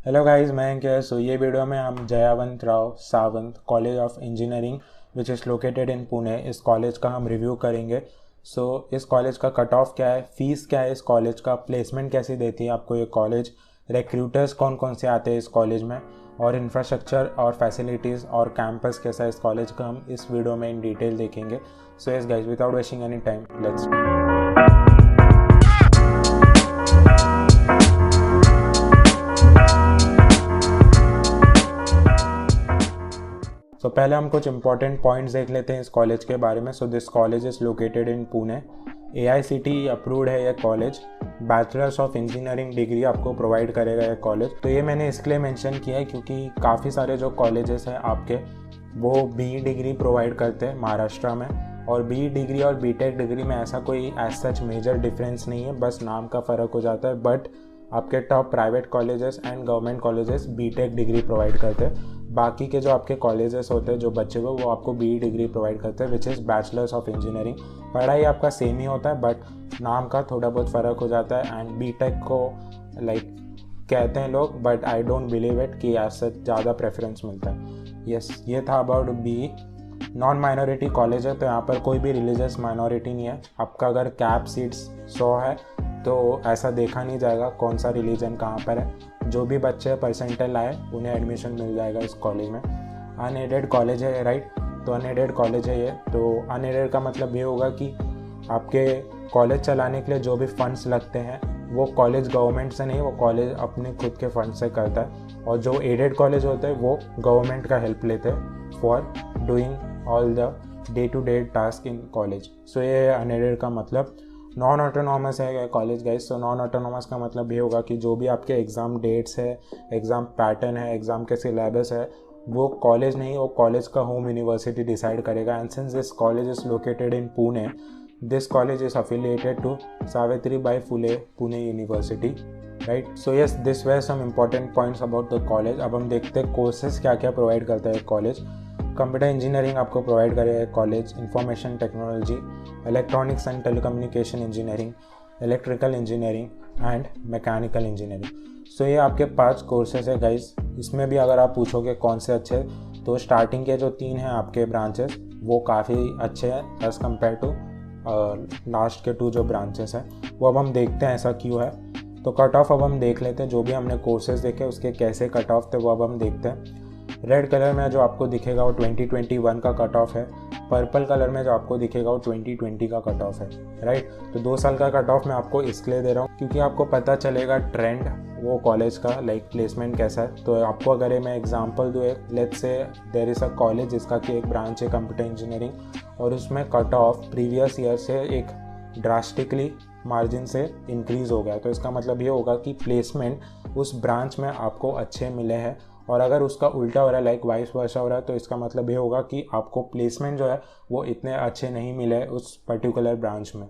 Hello guys, मैं अंकित। सो ये video में हम Jayawant Rao Sawant college of engineering which is located in Pune, इस कॉलेज का हम रिव्यू करेंगे। इस कॉलेज का कट ऑफ क्या है, फ़ीस क्या है, इस कॉलेज का प्लेसमेंट कैसे देती है आपको ये कॉलेज, रिक्रूटर्स कौन कौन से आते हैं इस कॉलेज में, और इंफ्रास्ट्रक्चर और फैसिलिटीज़ और कैंपस कैसा है इस कॉलेज का, हम इस वीडियो में इन डिटेल देखेंगे। So yes guys, without wasting any time, let's. पहले हम कुछ इंपॉर्टेंट पॉइंट्स देख लेते हैं इस कॉलेज के बारे में। This college is located in Pune. AICTE approved है ये college. Bachelors of engineering degree आपको प्रोवाइड करेगा ये कॉलेज। तो ये मैंने इसलिए मेंशन किया है क्योंकि काफ़ी सारे जो कॉलेजेस हैं आपके, वो BE डिग्री प्रोवाइड करते हैं महाराष्ट्र में, और BE डिग्री और BTech डिग्री में ऐसा कोई एज सच मेजर डिफरेंस नहीं है, बस नाम का फ़र्क हो जाता है। बट आपके top private colleges and government colleges BTech degree provide करते हैं। बाकी के जो आपके कॉलेजेस होते हैं जो बच्चे को, वो आपको BE डिग्री प्रोवाइड करते हैं which is bachelors of engineering. पढ़ाई आपका सेम ही होता है, बट नाम का थोड़ा बहुत फ़र्क हो जाता है। एंड BTech को लाइक कहते हैं लोग, but I don't believe it कि ऐसा ज़्यादा प्रेफरेंस मिलता है। यस, ये था about BE। Non minority college है, तो यहाँ पर कोई भी रिलीजियस माइनॉरिटी नहीं है। आपका अगर कैप सीट्स 100 है तो ऐसा देखा नहीं जाएगा कौन सा रिलीजन कहाँ पर है। जो भी बच्चे परसेंटाइल आए उन्हें एडमिशन मिल जाएगा इस कॉलेज में। अनएडेड कॉलेज है, राइट? तो अनएडेड कॉलेज है ये। तो अनएडेड का मतलब ये होगा कि आपके कॉलेज चलाने के लिए जो भी फंड्स लगते हैं वो कॉलेज गवर्नमेंट से नहीं, वो कॉलेज अपने खुद के फंड से करता है। और जो एडेड कॉलेज होते हैं वो गवर्नमेंट का हेल्प लेते हैं for doing all the day to day task in college. So ये अनएडेड का मतलब। नॉन ऑटोनॉमस है कॉलेज गाइस। तो नॉन ऑटोनॉमस का मतलब ये होगा कि जो भी आपके एग्ज़ाम डेट्स है, एग्ज़ाम पैटर्न है, एग्ज़ाम के सिलेबस है, वो कॉलेज नहीं, वो कॉलेज का होम यूनिवर्सिटी डिसाइड करेगा। And since this college is located in Pune, this college is affiliated to Savitribai Phule Pune university, right? So yes, this were some important points about the college. अब हम देखते हैं कोर्सेज क्या क्या प्रोवाइड करता है कॉलेज। कंप्यूटर इंजीनियरिंग आपको प्रोवाइड करेगा college, information technology, electronics and telecommunication engineering, electrical engineering and mechanical engineering. So ये आपके 5 कोर्सेज है गाइस। इसमें भी अगर आप पूछोगे कौन से अच्छे, तो स्टार्टिंग के जो 3 हैं आपके ब्रांचेस वो काफ़ी अच्छे हैं एज़ कम्पेयर टू लास्ट के 2 जो ब्रांचेस हैं। वो अब हम देखते हैं ऐसा क्यों है। तो कट ऑफ अब हम देख लेते हैं। जो भी हमने कोर्सेज देखे उसके कैसे कट ऑफ थे वो अब हम देखते हैं। रेड कलर में जो आपको दिखेगा वो 2021 का कट ऑफ है। पर्पल कलर में जो आपको दिखेगा वो 2020 का कट ऑफ है, राइट? तो 2 साल का कट ऑफ मैं आपको इसलिए दे रहा हूँ क्योंकि आपको पता चलेगा ट्रेंड वो कॉलेज का, लाइक प्लेसमेंट कैसा है। तो आपको अगर मैं एग्जांपल दूँ, let's say there is a college जिसका कि एक ब्रांच है कंप्यूटर इंजीनियरिंग, और उसमें कट ऑफ प्रीवियस ईयर से एक ड्रास्टिकली मार्जिन से इंक्रीज़ हो गया। तो इसका मतलब ये होगा कि प्लेसमेंट उस ब्रांच में आपको अच्छे मिले हैं। और अगर उसका उल्टा हो रहा है, लाइक वाइस वर्सा हो रहा है, तो इसका मतलब ये होगा कि आपको प्लेसमेंट जो है वो इतने अच्छे नहीं मिले उस पर्टिकुलर ब्रांच में,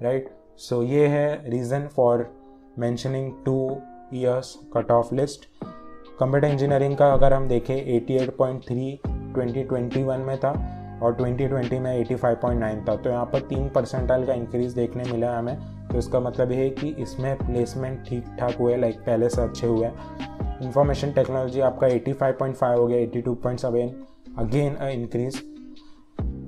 राइट? सो ये है reason for mentioning 2 years cut off list. Computer engineering का अगर हम देखें 88.3 2021 में था और 2020 में 85.9 था। तो यहाँ पर 3 परसेंटाइल का इंक्रीज़ देखने मिला हमें। तो इसका मतलब ये है कि इसमें प्लेसमेंट ठीक ठाक हुए, लाइक पहले से अच्छे हुए। इंफॉर्मेशन टेक्नोलॉजी आपका 85.5 हो गया, 82.7, again increase.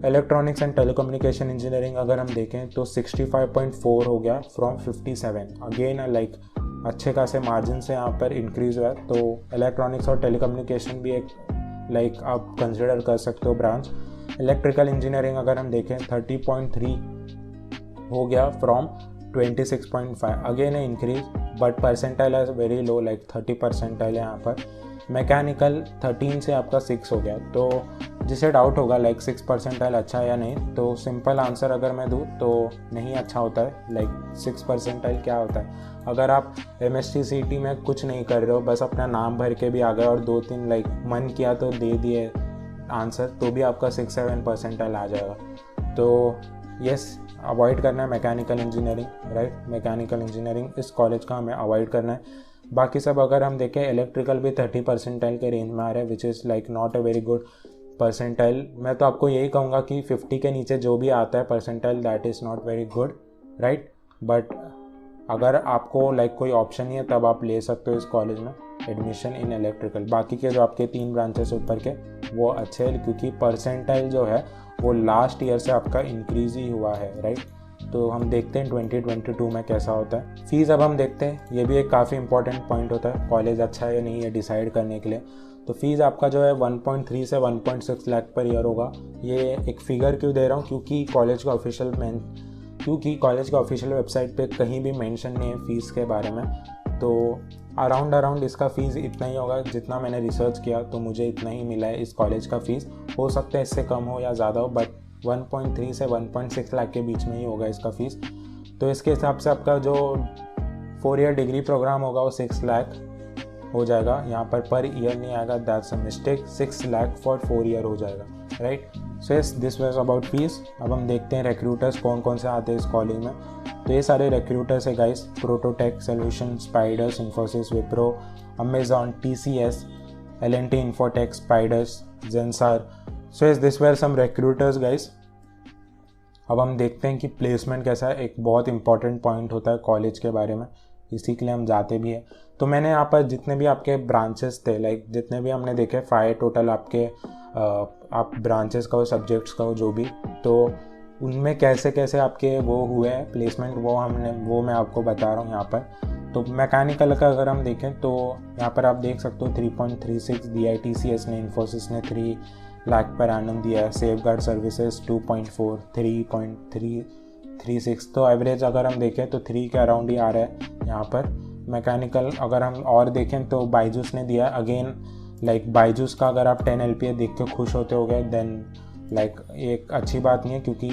Electronics and telecommunication engineering अगर हम देखें तो 65.4 हो गया फ्रॉम 57, अगेन लाइक अच्छे खासे मार्जिन से यहाँ पर इंक्रीज हुआ है। तो इलेक्ट्रॉनिक्स और टेलीकम्युनिकेशन भी एक लाइक आप कंसिडर कर सकते हो ब्रांच। इलेक्ट्रिकल इंजीनियरिंग अगर हम देखें 30.3 हो गया from 26.5, again increase, but percentile is very low, like 30 percentile है यहाँ पर। मैकेनिकल 13 से आपका 6 हो गया। तो जिसे डाउट होगा लाइक 6 परसेंटाइल अच्छा है या नहीं, तो सिंपल आंसर अगर मैं दूँ तो नहीं अच्छा होता है। लाइक 6 परसेंटाइल क्या होता है? अगर आप MST CT में कुछ नहीं कर रहे हो, बस अपना नाम भर के भी आ गए और 2-3 लाइक मन किया तो दे दिए आंसर, तो भी आपका 6-7 परसेंटाइल आ जाएगा। तो यस, अवॉइड करना है mechanical engineering, right? Mechanical engineering इस कॉलेज का हमें अवॉइड करना है। बाकी सब अगर हम देखें, इलेक्ट्रिकल भी 30 परसेंटाइल के रेंज में आ रहा है, which is like not a very good percentile. मैं तो आपको यही कहूँगा कि 50 के नीचे जो भी आता है percentile, that is not very good, right? But अगर आपको लाइक कोई ऑप्शन नहीं है तब आप ले सकते हो इस कॉलेज में एडमिशन इन इलेक्ट्रिकल। बाकी के जो आपके 3 ब्रांचेस ऊपर के वो अच्छे हैं, क्योंकि परसेंटाइल जो है वो लास्ट ईयर से आपका इंक्रीज ही हुआ है, राइट। तो हम देखते हैं 2022 में कैसा होता है। फीस अब हम देखते हैं, ये भी एक काफ़ी इंपॉर्टेंट पॉइंट होता है कॉलेज अच्छा है या नहीं है डिसाइड करने के लिए। तो फीस आपका जो है 1.3 से 1.6 लाख पर ईयर होगा। ये एक फिगर क्यों दे रहा हूँ, क्योंकि कॉलेज का ऑफिशियल वेबसाइट पे कहीं भी मेंशन नहीं है फीस के बारे में। तो अराउंड इसका फ़ीस इतना ही होगा, जितना मैंने रिसर्च किया तो मुझे इतना ही मिला है इस कॉलेज का फ़ीस। हो सकता है इससे कम हो या ज़्यादा हो, बट 1.3 से 1.6 लाख के बीच में ही होगा इसका फ़ीस। तो इसके हिसाब से आपका जो 4 ईयर डिग्री प्रोग्राम होगा वो 6 लाख हो जाएगा। यहाँ पर ईयर नहीं आएगा, that's a mistake, 6 lakh for 4 year हो जाएगा, right. So yes, this was about fees. अब हम देखते हैं रिक्रूटर्स कौन कौन से आते हैं इस कॉलेज में। तो ये सारे रिक्रूटर्स है guys, Prototech Solution, Spiders, Infosys, Wipro, Amazon, TCS, L&T infotech, Spiders, Zensar. So yes, this were some recruiters guys. अब हम देखते हैं कि प्लेसमेंट कैसा है। एक बहुत इंपॉर्टेंट पॉइंट होता है कॉलेज के बारे में, इसी के लिए हम जाते भी हैं। तो मैंने यहाँ पर जितने भी आपके ब्रांचेस थे, लाइक जितने भी हमने देखे 5 टोटल आपके आप ब्रांचेस का हो, सब्जेक्ट्स का हो, जो भी, तो उनमें कैसे कैसे आपके वो हुए हैं प्लेसमेंट, वो मैं आपको बता रहा हूँ यहाँ पर। तो मैकेनिकल का अगर हम देखें तो यहाँ पर आप देख सकते हो 3.36 दिया है TCS ने, इन्फोसिस ने 3 लाख पर एनम दिया है, सेफगार्ड सर्विसेज 2.4, 3.336। तो एवरेज अगर हम देखें तो 3 के अराउंड ही आ रहा है यहाँ पर। मैकेनिकल अगर हम और देखें तो बायजूस ने दिया है, अगेन लाइक बायजूस का अगर आप 10 LPA देख के खुश होते हो गए देन लाइक एक अच्छी बात नहीं है, क्योंकि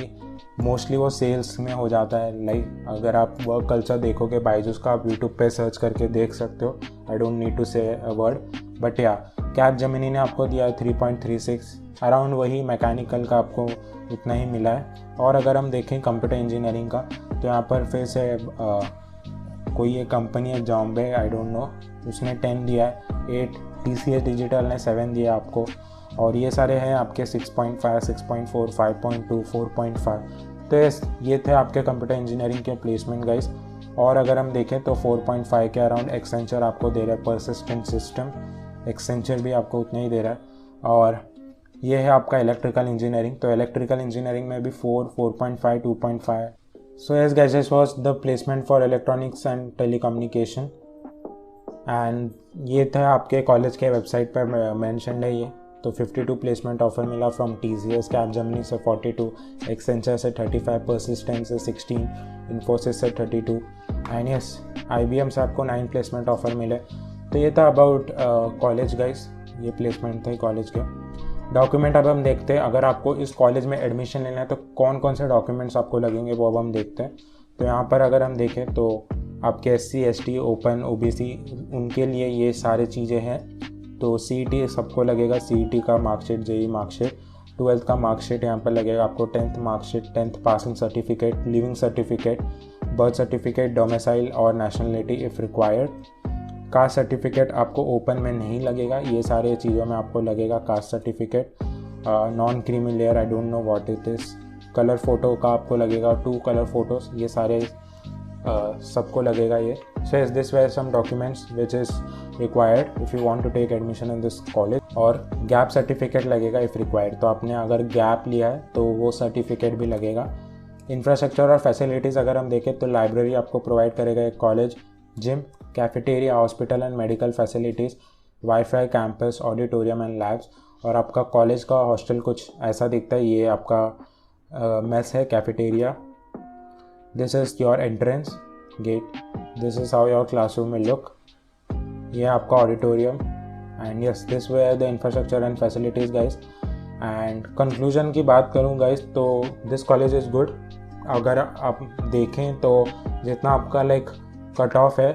मोस्टली वो सेल्स में हो जाता है। लाइक अगर आप वर्क कल्चर देखोगे बायजूस का, आप यूट्यूब पे सर्च करके देख सकते हो, आई डोंट नीड टू से अ वर्ड, बट या कैपजेमिनी ने आपको दिया है 3.36, अराउंड वही मैकेनिकल का आपको उतना ही मिला है। और अगर हम देखें कंप्यूटर इंजीनियरिंग का तो यहाँ पर फिर से कोई एक कंपनी है जॉम्बे, आई डोंट नो, उसने 10 दिया है, 8 TCS डिजिटल ने 7 दिया आपको, और ये सारे हैं आपके 6.5, 6.4, 5.2, 4.5। तो ये थे आपके कंप्यूटर इंजीनियरिंग के प्लेसमेंट गाइस। और अगर हम देखें तो 4.5 के अराउंड एक्सेंचर आपको दे रहा है, परसिस्टेंट सिस्टम एक्सेंचर भी आपको उतना ही दे रहा है। और ये है आपका इलेक्ट्रिकल इंजीनियरिंग, तो इलेक्ट्रिकल इंजीनियरिंग में भी 4, 4.5, 2.5। So yes guys, this was the placement for electronics and telecommunication, and ये था आपके कॉलेज के वेबसाइट पर मेंशन है ये। तो 52 प्लेसमेंट ऑफर मिला फ्रॉम TCS, कैपजेमिनी से 42, एक्सेंचर से 35, परसिस्टेंट से 16, इन्फोसिस से 32, एंड यस IBM से आपको 9 प्लेसमेंट ऑफर मिले। तो ये था अबाउट कॉलेज गाइस, ये प्लेसमेंट थे कॉलेज के। डॉक्यूमेंट अब हम देखते हैं, अगर आपको इस कॉलेज में एडमिशन लेना है तो कौन कौन से डॉक्यूमेंट्स आपको लगेंगे वो अब हम देखते हैं। तो यहाँ पर अगर हम देखें तो आपके SC ST ओपन OBC उनके लिए ये सारी चीज़ें हैं। तो CET सबको लगेगा, CET का मार्कशीट, JEE मार्कशीट, 12th का मार्कशीट यहाँ पर लगेगा आपको, 10th marksheet, 10th passing certificate, leaving certificate, birth certificate, domicile और nationality if required. Caste certificate आपको ओपन में नहीं लगेगा, ये सारे चीज़ों में आपको लगेगा caste certificate. Non creamy layer, I don't know what it is. Colour photo का आपको लगेगा 2 कलर फोटोज़, ये सारे सबको लगेगा ये। So is this were some documents which is required if you want to take admission in this college. और gap certificate लगेगा इफ़ रिक्वायर्ड, तो आपने अगर गैप लिया है तो वो सर्टिफिकेट भी लगेगा। इंफ्रास्ट्रक्चर और फैसिलिटीज़ अगर हम देखें तो लाइब्रेरी आपको प्रोवाइड करेगा एक college, gym, cafeteria, hospital and medical facilities, wifi, campus, auditorium and labs. और आपका कॉलेज का हॉस्टल कुछ ऐसा दिखता है, ये आपका मेस है, cafeteria. This is your entrance gate, this is how your classroom will look. ये आपका auditorium, and yes this way the infrastructure and facilities guys. And conclusion की बात करूँ गाइस तो दिस कॉलेज इज़ गुड। अगर आप देखें तो जितना आपका लाइक कट ऑफ है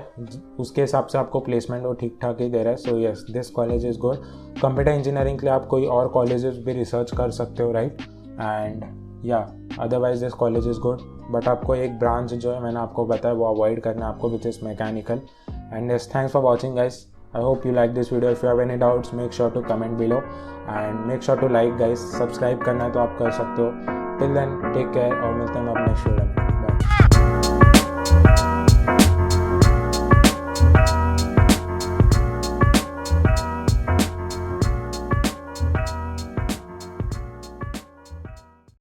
उसके हिसाब से आपको प्लेसमेंट वो ठीक ठाक ही दे रहा है। सो yes this college is good. Computer engineering के लिए आप कोई और कॉलेजेस भी रिसर्च कर सकते हो, राइट। एंड या otherwise this college is good, but आपको एक ब्रांच जो है मैंने आपको बताया वो अवॉइड करना है आपको, which is mechanical. And yes thanks for watching guys, I hope you like this video. If you have any doubts, make sure to comment below and make sure to like guys. Subscribe करना है तो आप कर सकते हो। Till then, take care और मिलते हैं हम अपने नेक्स्ट वीडियो में।